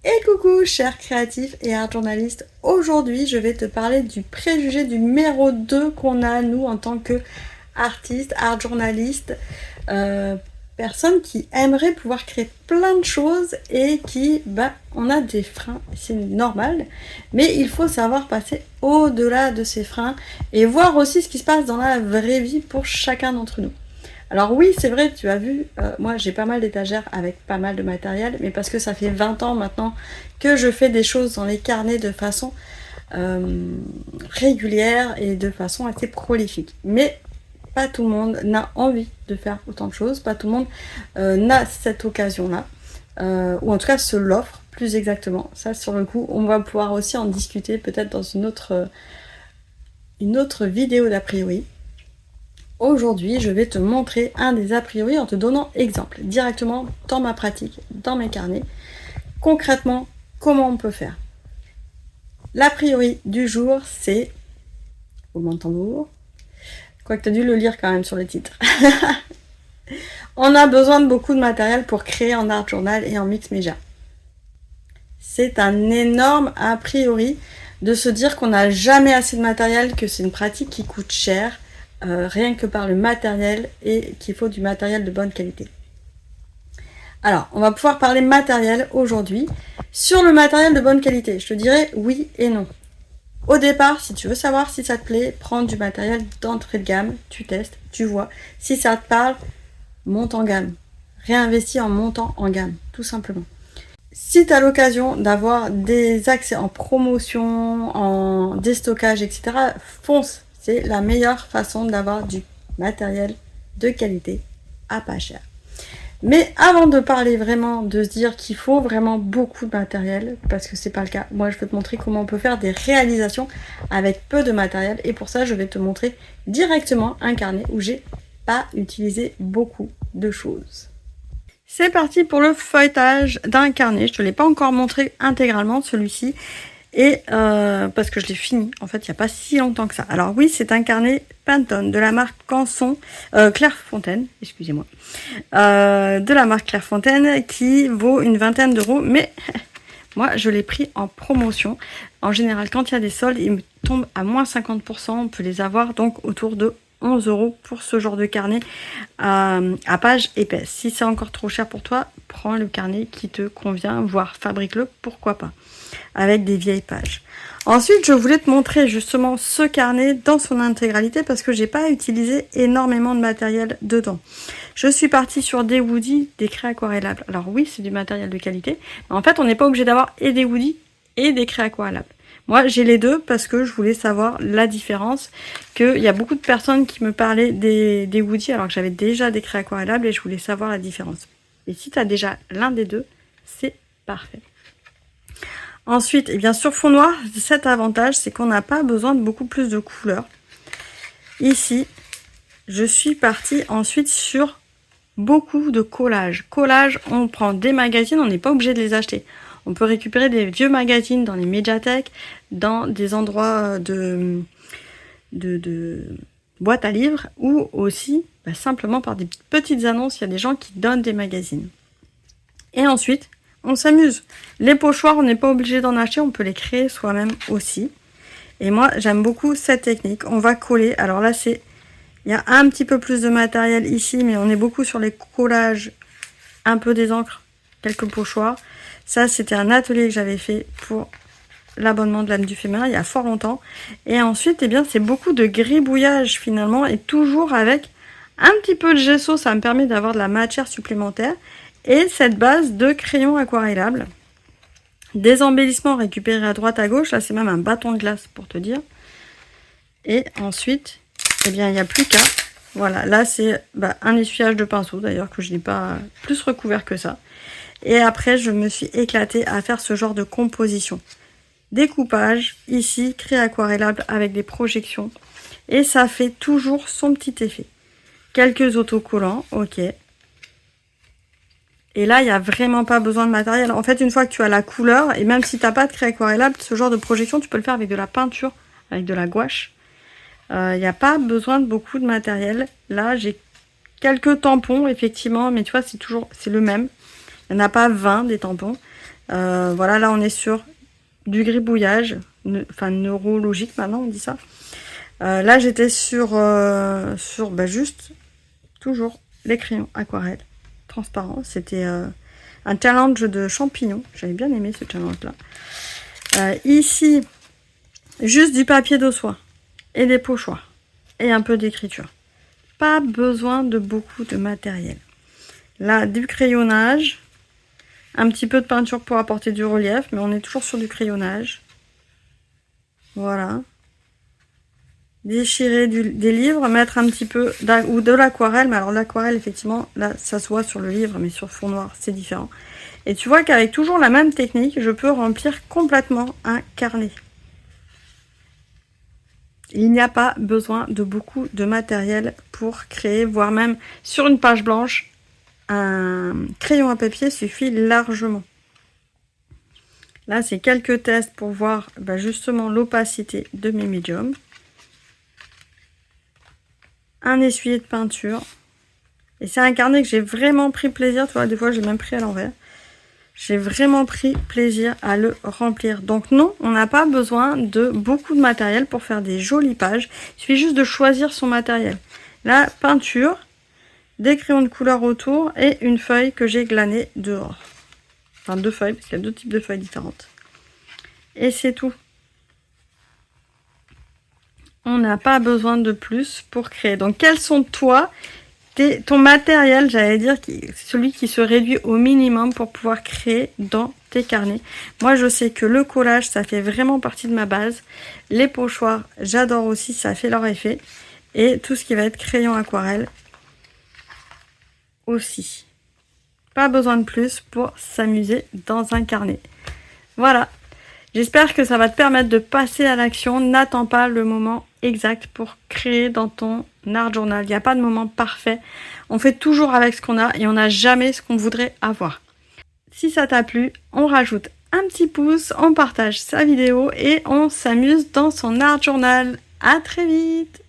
Et coucou chers créatifs et art journalistes, aujourd'hui je vais te parler du préjugé numéro 2 qu'on a nous en tant que artistes, art journalistes, personnes qui aimeraient pouvoir créer plein de choses et qui, on a des freins, c'est normal, mais il faut savoir passer au-delà de ces freins et voir aussi ce qui se passe dans la vraie vie pour chacun d'entre nous. Alors oui, c'est vrai, tu as vu, moi j'ai pas mal d'étagères avec pas mal de matériel, mais parce que ça fait 20 ans maintenant que je fais des choses dans les carnets de façon régulière et de façon assez prolifique. Mais pas tout le monde n'a envie de faire autant de choses, pas tout le monde n'a cette occasion-là, ou en tout cas se l'offre plus exactement. Ça sur le coup, on va pouvoir aussi en discuter peut-être dans une autre vidéo d'a priori. Aujourd'hui, je vais te montrer un des a priori en te donnant exemple directement dans ma pratique, dans mes carnets. Concrètement, comment on peut faire. L'a priori du jour, c'est roulement de tambour. Quoique tu as dû le lire quand même sur les titres. On a besoin de beaucoup de matériel pour créer en art journal et en mix media. C'est un énorme a priori de se dire qu'on n'a jamais assez de matériel, que c'est une pratique qui coûte cher. Rien que par le matériel et qu'il faut du matériel de bonne qualité. Alors, on va pouvoir parler matériel aujourd'hui. Sur le matériel de bonne qualité, je te dirais oui et non. Au départ, si tu veux savoir si ça te plaît, prends du matériel d'entrée de gamme, tu testes, tu vois. Si ça te parle, monte en gamme. Réinvestis en montant en gamme, tout simplement. Si tu as l'occasion d'avoir des accès en promotion, en déstockage, etc., fonce. C'est la meilleure façon d'avoir du matériel de qualité à pas cher. Mais avant de parler vraiment, de se dire qu'il faut vraiment beaucoup de matériel, parce que c'est pas le cas, moi je vais te montrer comment on peut faire des réalisations avec peu de matériel. Et pour ça, je vais te montrer directement un carnet où j'ai pas utilisé beaucoup de choses. C'est parti pour le feuilletage d'un carnet. Je te l'ai pas encore montré intégralement celui-ci. Et parce que je l'ai fini, en fait, il n'y a pas si longtemps que ça. Alors oui, c'est un carnet Pantone de la marque Canson, Clairefontaine, excusez-moi, de la marque Clairefontaine qui vaut une vingtaine d'euros, mais moi, je l'ai pris en promotion. En général, quand il y a des soldes, ils me tombent à moins 50%, on peut les avoir donc autour de 11 euros pour ce genre de carnet à page épaisse. Si c'est encore trop cher pour toi, prends le carnet qui te convient, voire fabrique-le, pourquoi pas, avec des vieilles pages. Ensuite, je voulais te montrer justement ce carnet dans son intégralité parce que j'ai pas utilisé énormément de matériel dedans. Je suis partie sur des woodies, des craies aquarellables. Alors oui, c'est du matériel de qualité, mais en fait, on n'est pas obligé d'avoir et des woodies et des craies aquarellables. Moi, j'ai les deux parce que je voulais savoir la différence, qu'il y a beaucoup de personnes qui me parlaient des woodies alors que j'avais déjà des craies aquarellables et je voulais savoir la différence. Et si tu as déjà l'un des deux, c'est parfait. Ensuite, et bien sur fond noir, cet avantage, c'est qu'on n'a pas besoin de beaucoup plus de couleurs. Ici, je suis partie ensuite sur beaucoup de collages. Collage, on prend des magazines, on n'est pas obligé de les acheter. On peut récupérer des vieux magazines dans les médiathèques, dans des endroits de boîtes à livres, ou aussi simplement par des petites annonces, il y a des gens qui donnent des magazines. Et ensuite, on s'amuse. Les pochoirs, on n'est pas obligé d'en acheter, on peut les créer soi-même aussi. Et moi, j'aime beaucoup cette technique. On va coller. Alors là, il y a un petit peu plus de matériel ici, mais on est beaucoup sur les collages, un peu des encres, quelques pochoirs. Ça, c'était un atelier que j'avais fait pour l'abonnement de l'âme du féminin il y a fort longtemps. Et ensuite, c'est beaucoup de gribouillage finalement, et toujours avec un petit peu de gesso. Ça me permet d'avoir de la matière supplémentaire. Et cette base de crayon aquarellable. Des embellissements récupérés à droite à gauche. Là, c'est même un bâton de glace pour te dire. Et ensuite, il n'y a plus qu'à. Voilà, là, c'est un essuyage de pinceau, d'ailleurs, que je n'ai pas plus recouvert que ça. Et après, je me suis éclatée à faire ce genre de composition. Découpage, ici, craie aquarellable avec des projections. Et ça fait toujours son petit effet. Quelques autocollants, ok. Et là, il n'y a vraiment pas besoin de matériel. En fait, une fois que tu as la couleur, et même si tu n'as pas de craie aquarellable, ce genre de projection, tu peux le faire avec de la peinture, avec de la gouache. Il n'y a pas besoin de beaucoup de matériel. Là, j'ai quelques tampons, effectivement, mais tu vois, c'est le même. Il n'y en a pas 20 des tampons. Voilà, là on est sur du gribouillage, enfin neurologique maintenant on dit ça. Là j'étais sur juste toujours les crayons aquarelle transparents. C'était un challenge de champignons. J'avais bien aimé ce challenge là. Ici, juste du papier de soie et des pochoirs et un peu d'écriture. Pas besoin de beaucoup de matériel. Là, du crayonnage, un petit peu de peinture pour apporter du relief, mais on est toujours sur du crayonnage. Voilà. Déchirer des livres, mettre un petit peu ou de l'aquarelle, mais alors l'aquarelle effectivement là ça se voit sur le livre, mais sur fond noir c'est différent. Et tu vois qu'avec toujours la même technique, je peux remplir complètement un carnet. Il n'y a pas besoin de beaucoup de matériel pour créer, voire même sur une page blanche, un crayon à papier suffit largement. Là c'est quelques tests pour voir justement l'opacité de mes médiums. Un essuyer de peinture. Et c'est un carnet que j'ai vraiment pris plaisir. Tu vois, des fois, j'ai même pris à l'envers. J'ai vraiment pris plaisir à le remplir. Donc non, on n'a pas besoin de beaucoup de matériel pour faire des jolies pages. Il suffit juste de choisir son matériel. La peinture, des crayons de couleur autour et une feuille que j'ai glanée dehors. Enfin, 2 feuilles, parce qu'il y a 2 types de feuilles différentes. Et c'est tout. On n'a pas besoin de plus pour créer. Donc, quels sont ton matériel, j'allais dire, celui qui se réduit au minimum pour pouvoir créer dans tes carnets. Moi, je sais que le collage, ça fait vraiment partie de ma base. Les pochoirs, j'adore aussi, ça fait leur effet. Et tout ce qui va être crayon aquarelle aussi. Pas besoin de plus pour s'amuser dans un carnet. Voilà. J'espère que ça va te permettre de passer à l'action. N'attends pas le moment exact pour créer dans ton art journal. Il n'y a pas de moment parfait. On fait toujours avec ce qu'on a et on n'a jamais ce qu'on voudrait avoir. Si ça t'a plu, on rajoute un petit pouce, on partage sa vidéo et on s'amuse dans son art journal. À très vite!